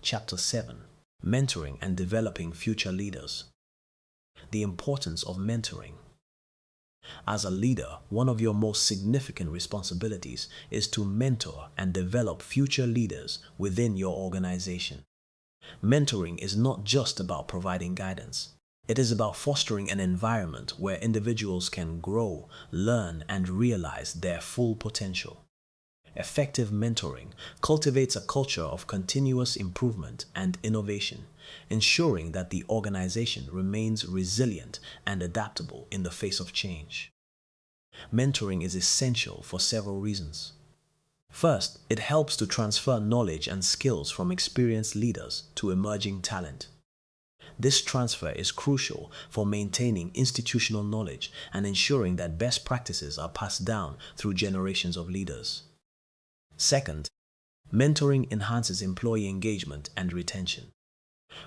Chapter 7. Mentoring and Developing Future Leaders. The importance of mentoring. As a leader, one of your most significant responsibilities is to mentor and develop future leaders within your organization. Mentoring is not just about providing guidance. It is about fostering an environment where individuals can grow, learn, and realize their full potential. Effective mentoring cultivates a culture of continuous improvement and innovation, ensuring that the organization remains resilient and adaptable in the face of change. Mentoring is essential for several reasons. First, it helps to transfer knowledge and skills from experienced leaders to emerging talent. This transfer is crucial for maintaining institutional knowledge and ensuring that best practices are passed down through generations of leaders. Second, mentoring enhances employee engagement and retention.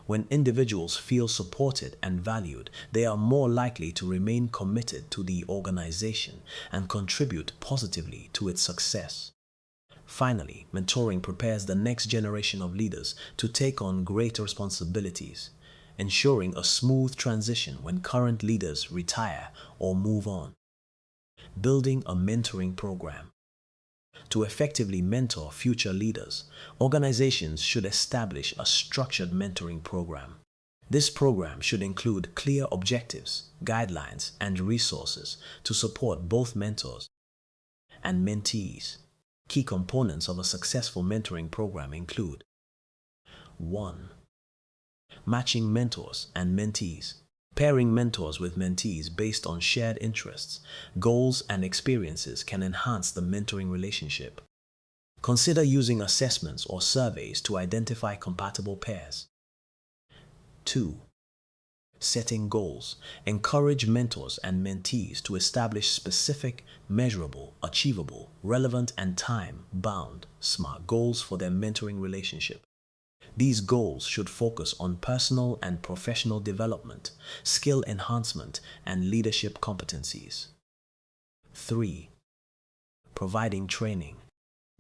When individuals feel supported and valued, they are more likely to remain committed to the organization and contribute positively to its success. Finally, mentoring prepares the next generation of leaders to take on greater responsibilities, ensuring a smooth transition when current leaders retire or move on. Building a mentoring program. To effectively mentor future leaders, organizations should establish a structured mentoring program. This program should include clear objectives, guidelines, and resources to support both mentors and mentees. Key components of a successful mentoring program include 1. Matching mentors and mentees. Pairing mentors with mentees based on shared interests, goals, and experiences can enhance the mentoring relationship. Consider using assessments or surveys to identify compatible pairs. 2. Setting goals. Encourage mentors and mentees to establish specific, measurable, achievable, relevant, and time-bound SMART goals for their mentoring relationship. These goals should focus on personal and professional development, skill enhancement, and leadership competencies. 3. Providing training.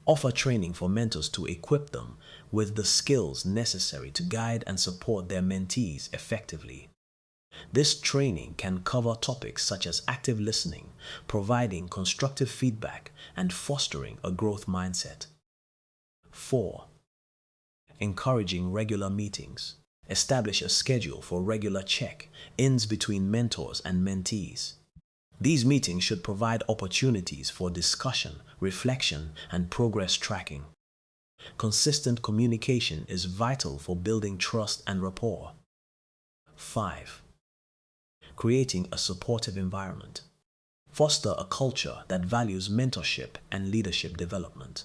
Offer training for mentors to equip them with the skills necessary to guide and support their mentees effectively. This training can cover topics such as active listening, providing constructive feedback, and fostering a growth mindset. 4. Encouraging regular meetings. Establish a schedule for regular check-ins between mentors and mentees. These meetings should provide opportunities for discussion, reflection, and progress tracking. Consistent communication is vital for building trust and rapport. 5. Creating a supportive environment. Foster a culture that values mentorship and leadership development.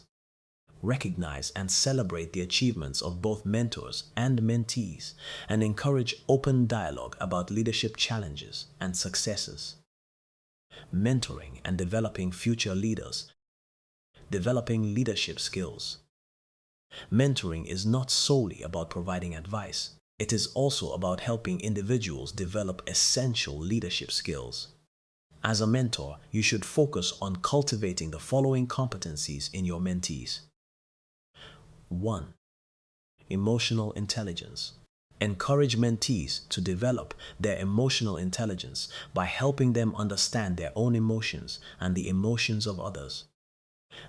Recognize and celebrate the achievements of both mentors and mentees, and encourage open dialogue about leadership challenges and successes. Mentoring and developing future leaders. Developing leadership skills. Mentoring is not solely about providing advice. It is also about helping individuals develop essential leadership skills. As a mentor, you should focus on cultivating the following competencies in your mentees. 1. Emotional intelligence. Encourage mentees to develop their emotional intelligence by helping them understand their own emotions and the emotions of others.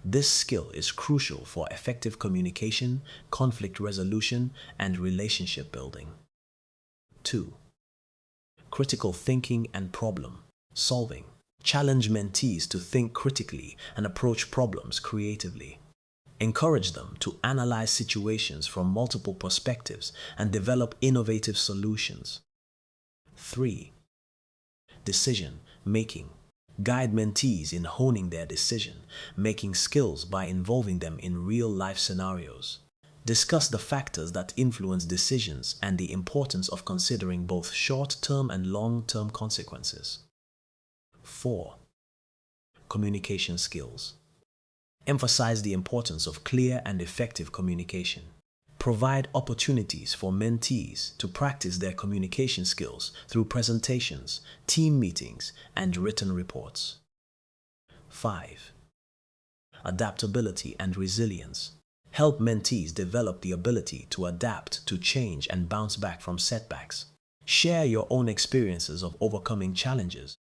This skill is crucial for effective communication, conflict resolution, and relationship building. 2. Critical thinking and problem solving. Challenge mentees to think critically and approach problems creatively. Encourage them to analyze situations from multiple perspectives and develop innovative solutions. 3. Decision making. Guide mentees in honing their decision-making skills by involving them in real-life scenarios. Discuss the factors that influence decisions and the importance of considering both short-term and long-term consequences. 4. Communication skills. Emphasize the importance of clear and effective communication. Provide opportunities for mentees to practice their communication skills through presentations, team meetings, and written reports. 5. Adaptability and resilience. Help mentees develop the ability to adapt to change and bounce back from setbacks. Share your own experiences of overcoming challenges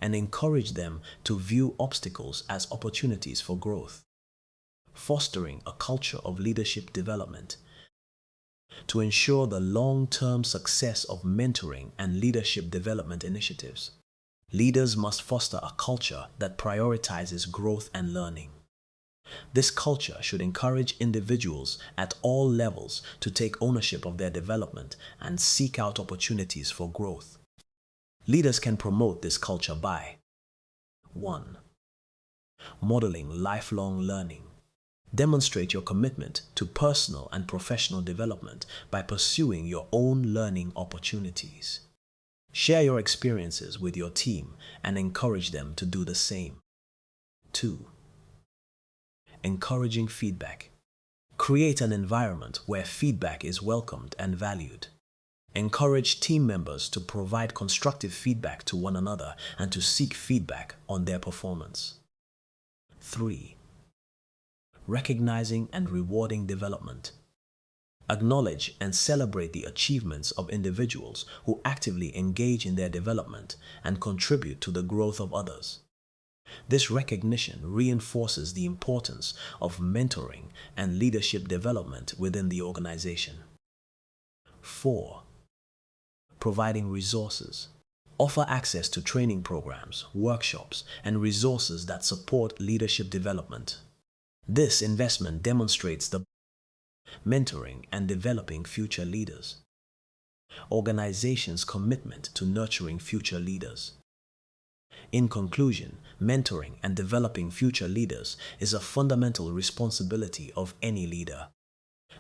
and encourage them to view obstacles as opportunities for growth. Fostering a culture of leadership development. To ensure the long-term success of mentoring and leadership development initiatives, leaders must foster a culture that prioritizes growth and learning. This culture should encourage individuals at all levels to take ownership of their development and seek out opportunities for growth. Leaders can promote this culture by 1. Modeling lifelong learning. Demonstrate your commitment to personal and professional development by pursuing your own learning opportunities. Share your experiences with your team and encourage them to do the same. 2. Encouraging feedback. Create an environment where feedback is welcomed and valued. Encourage team members to provide constructive feedback to one another and to seek feedback on their performance. 3. Recognizing and rewarding development. Acknowledge and celebrate the achievements of individuals who actively engage in their development and contribute to the growth of others. This recognition reinforces the importance of mentoring and leadership development within the organization. 4. Providing resources. Offer access to training programs, workshops, and resources that support leadership development. This investment demonstrates the mentoring and developing future leaders. Organizations' commitment to nurturing future leaders. In conclusion, mentoring and developing future leaders is a fundamental responsibility of any leader.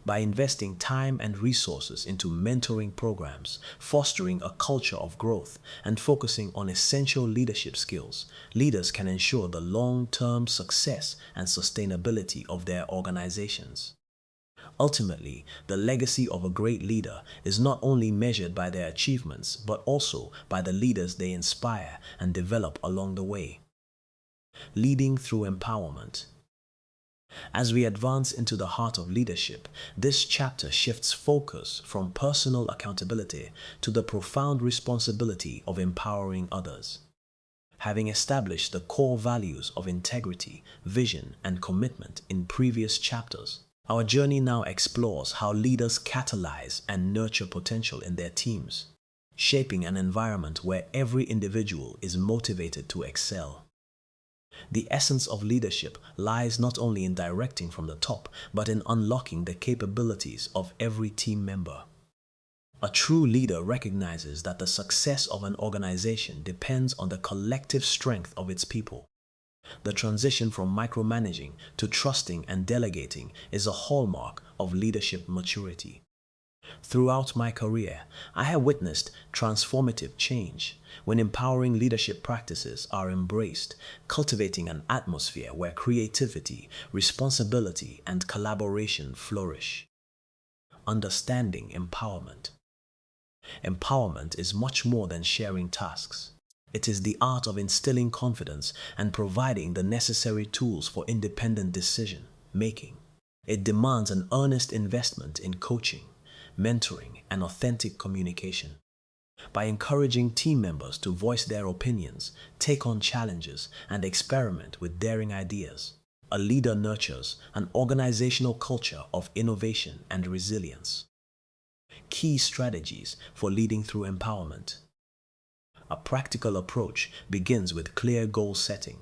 By investing time and resources into mentoring programs, fostering a culture of growth, and focusing on essential leadership skills, leaders can ensure the long-term success and sustainability of their organizations. Ultimately, the legacy of a great leader is not only measured by their achievements, but also by the leaders they inspire and develop along the way. Leading through empowerment. As we advance into the heart of leadership, this chapter shifts focus from personal accountability to the profound responsibility of empowering others. Having established the core values of integrity, vision, and commitment in previous chapters, our journey now explores how leaders catalyze and nurture potential in their teams, shaping an environment where every individual is motivated to excel. The essence of leadership lies not only in directing from the top, but in unlocking the capabilities of every team member. A true leader recognizes that the success of an organization depends on the collective strength of its people. The transition from micromanaging to trusting and delegating is a hallmark of leadership maturity. Throughout my career, I have witnessed transformative change when empowering leadership practices are embraced, cultivating an atmosphere where creativity, responsibility, and collaboration flourish. Understanding empowerment. Empowerment is much more than sharing tasks. It is the art of instilling confidence and providing the necessary tools for independent decision making. It demands an earnest investment in coaching, mentoring, and authentic communication. By encouraging team members to voice their opinions, take on challenges, and experiment with daring ideas, a leader nurtures an organizational culture of innovation and resilience. Key strategies for leading through empowerment. A practical approach begins with clear goal setting.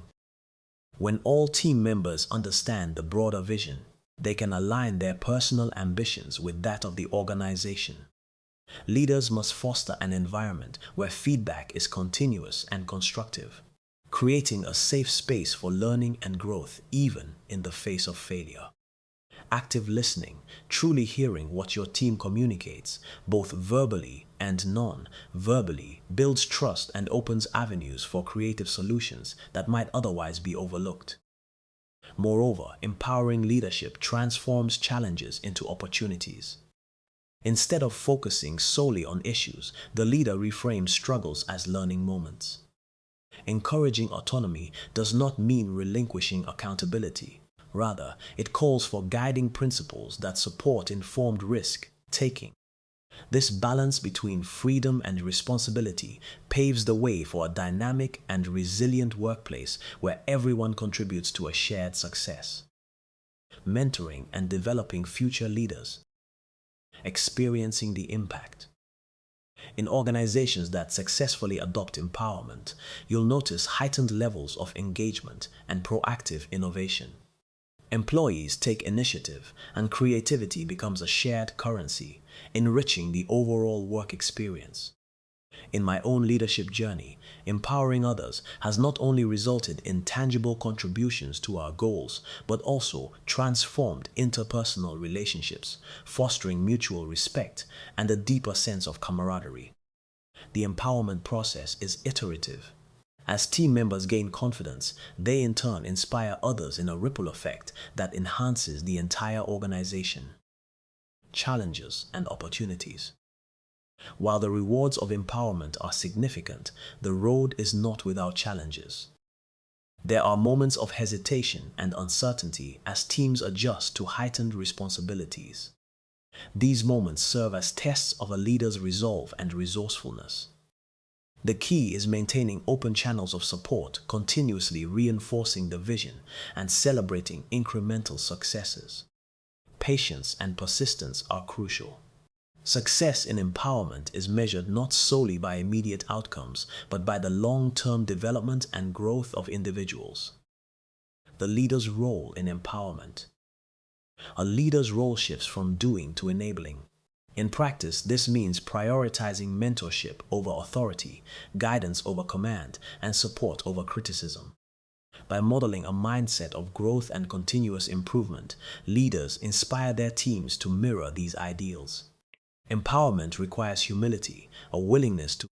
When all team members understand the broader vision, they can align their personal ambitions with that of the organization. Leaders must foster an environment where feedback is continuous and constructive, creating a safe space for learning and growth even in the face of failure. Active listening, truly hearing what your team communicates, both verbally and non-verbally, builds trust and opens avenues for creative solutions that might otherwise be overlooked. Moreover, empowering leadership transforms challenges into opportunities. Instead of focusing solely on issues, the leader reframes struggles as learning moments. Encouraging autonomy does not mean relinquishing accountability, Rather, it calls for guiding principles that support informed risk-taking. This balance between freedom and responsibility paves the way for a dynamic and resilient workplace where everyone contributes to a shared success. Mentoring and developing future leaders. Experiencing the impact. In organizations that successfully adopt empowerment, you'll notice heightened levels of engagement and proactive innovation. Employees take initiative, and creativity becomes a shared currency, enriching the overall work experience. In my own leadership journey, empowering others has not only resulted in tangible contributions to our goals, but also transformed interpersonal relationships, fostering mutual respect and a deeper sense of camaraderie. The empowerment process is iterative. As team members gain confidence, they in turn inspire others in a ripple effect that enhances the entire organization. Challenges and opportunities. While the rewards of empowerment are significant, the road is not without challenges. There are moments of hesitation and uncertainty as teams adjust to heightened responsibilities. These moments serve as tests of a leader's resolve and resourcefulness. The key is maintaining open channels of support, continuously reinforcing the vision, and celebrating incremental successes. Patience and persistence are crucial. Success in empowerment is measured not solely by immediate outcomes, but by the long-term development and growth of individuals. The leader's role in empowerment. A leader's role shifts from doing to enabling. In practice, this means prioritizing mentorship over authority, guidance over command, and support over criticism. By modeling a mindset of growth and continuous improvement, leaders inspire their teams to mirror these ideals. Empowerment requires humility, a willingness to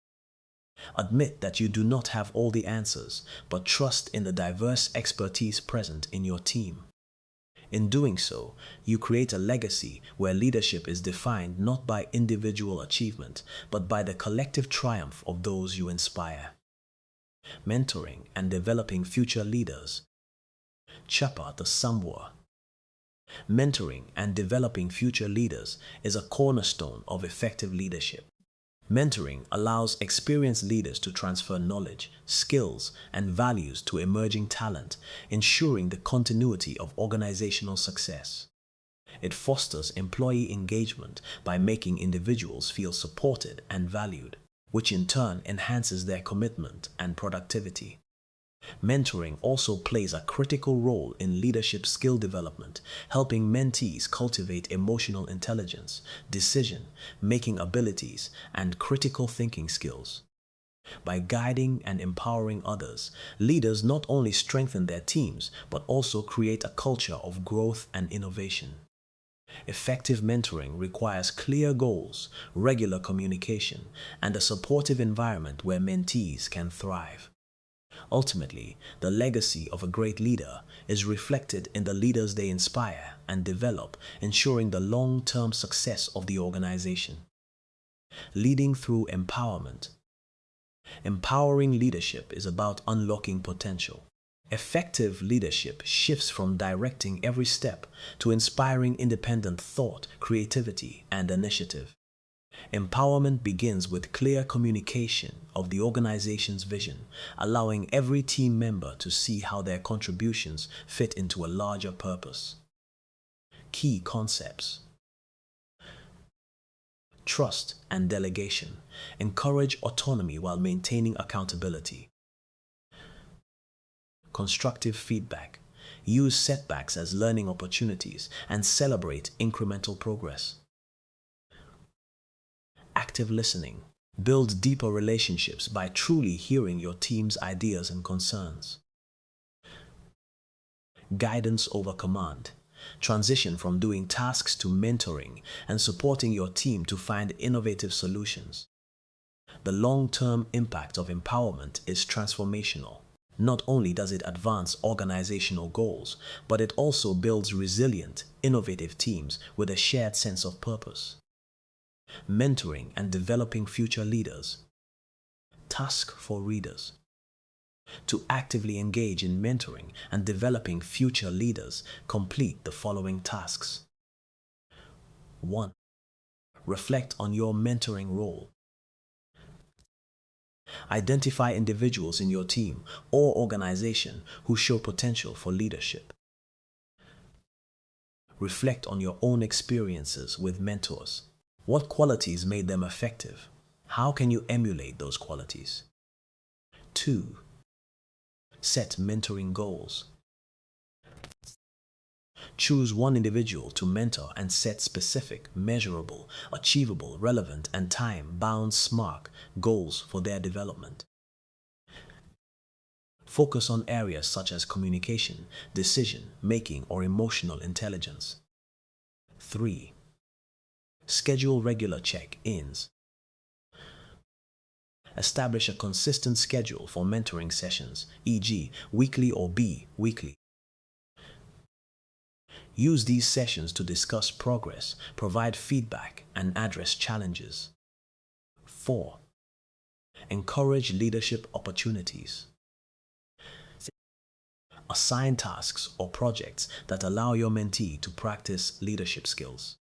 admit that you do not have all the answers, but trust in the diverse expertise present in your team. In doing so, you create a legacy where leadership is defined not by individual achievement, but by the collective triumph of those you inspire. Mentoring and developing future leaders. Chapa the Samwa. Mentoring and developing future leaders is a cornerstone of effective leadership. Mentoring allows experienced leaders to transfer knowledge, skills, and values to emerging talent, ensuring the continuity of organizational success. It fosters employee engagement by making individuals feel supported and valued, which in turn enhances their commitment and productivity. Mentoring also plays a critical role in leadership skill development, helping mentees cultivate emotional intelligence, decision-making abilities, and critical thinking skills. By guiding and empowering others, leaders not only strengthen their teams, but also create a culture of growth and innovation. Effective mentoring requires clear goals, regular communication, and a supportive environment where mentees can thrive. Ultimately, the legacy of a great leader is reflected in the leaders they inspire and develop, ensuring the long-term success of the organization. Leading through empowerment. Empowering leadership is about unlocking potential. Effective leadership shifts from directing every step to inspiring independent thought, creativity, and initiative. Empowerment begins with clear communication of the organization's vision, allowing every team member to see how their contributions fit into a larger purpose. Key concepts. Trust and delegation. Encourage autonomy while maintaining accountability. Constructive feedback. Use setbacks as learning opportunities and celebrate incremental progress. Active listening. Build deeper relationships by truly hearing your team's ideas and concerns. Guidance over command. Transition from doing tasks to mentoring and supporting your team to find innovative solutions. The long-term impact of empowerment is transformational. Not only does it advance organizational goals, but it also builds resilient, innovative teams with a shared sense of purpose. Mentoring and developing future leaders. Task for readers. To actively engage in mentoring and developing future leaders, complete the following tasks. 1. Reflect on your mentoring role. Identify individuals in your team or organization who show potential for leadership. Reflect on your own experiences with mentors. What qualities made them effective? How can you emulate those qualities? 2. Set mentoring goals. Choose one individual to mentor and set specific, measurable, achievable, relevant, and time-bound SMART goals for their development. Focus on areas such as communication, decision-making, or emotional intelligence. 3. Schedule regular check-ins. Establish a consistent schedule for mentoring sessions, e.g., weekly or bi-weekly. Use these sessions to discuss progress, provide feedback, and address challenges. 4. Encourage leadership opportunities. Assign tasks or projects that allow your mentee to practice leadership skills.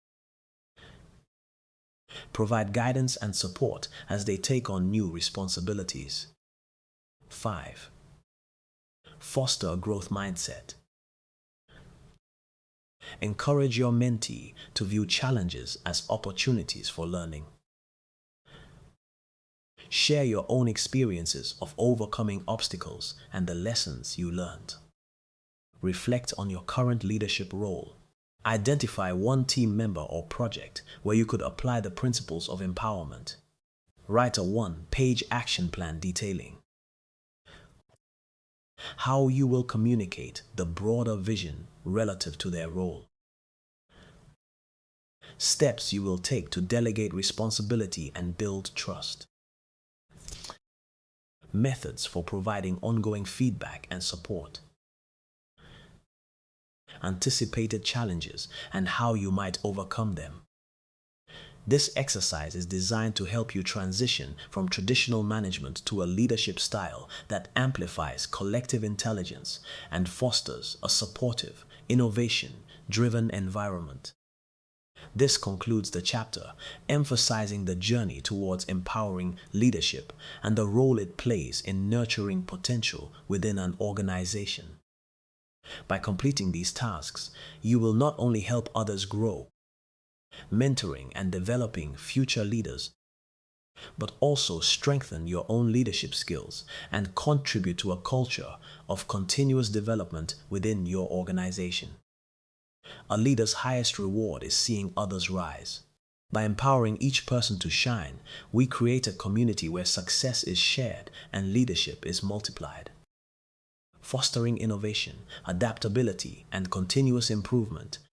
Provide guidance and support as they take on new responsibilities. 5. Foster a growth mindset. Encourage your mentee to view challenges as opportunities for learning. Share your own experiences of overcoming obstacles and the lessons you learned. Reflect on your current leadership role. Identify one team member or project where you could apply the principles of empowerment. Write a one-page action plan detailing how you will communicate the broader vision relative to their role. Steps you will take to delegate responsibility and build trust. Methods for providing ongoing feedback and support. Anticipated challenges and how you might overcome them. This exercise is designed to help you transition from traditional management to a leadership style that amplifies collective intelligence and fosters a supportive, innovation-driven environment. This concludes the chapter, emphasizing the journey towards empowering leadership and the role it plays in nurturing potential within an organization. By completing these tasks, you will not only help others grow, mentoring and developing future leaders, but also strengthen your own leadership skills and contribute to a culture of continuous development within your organization. A leader's highest reward is seeing others rise. By empowering each person to shine, we create a community where success is shared and leadership is multiplied. Fostering innovation, adaptability, and continuous improvement,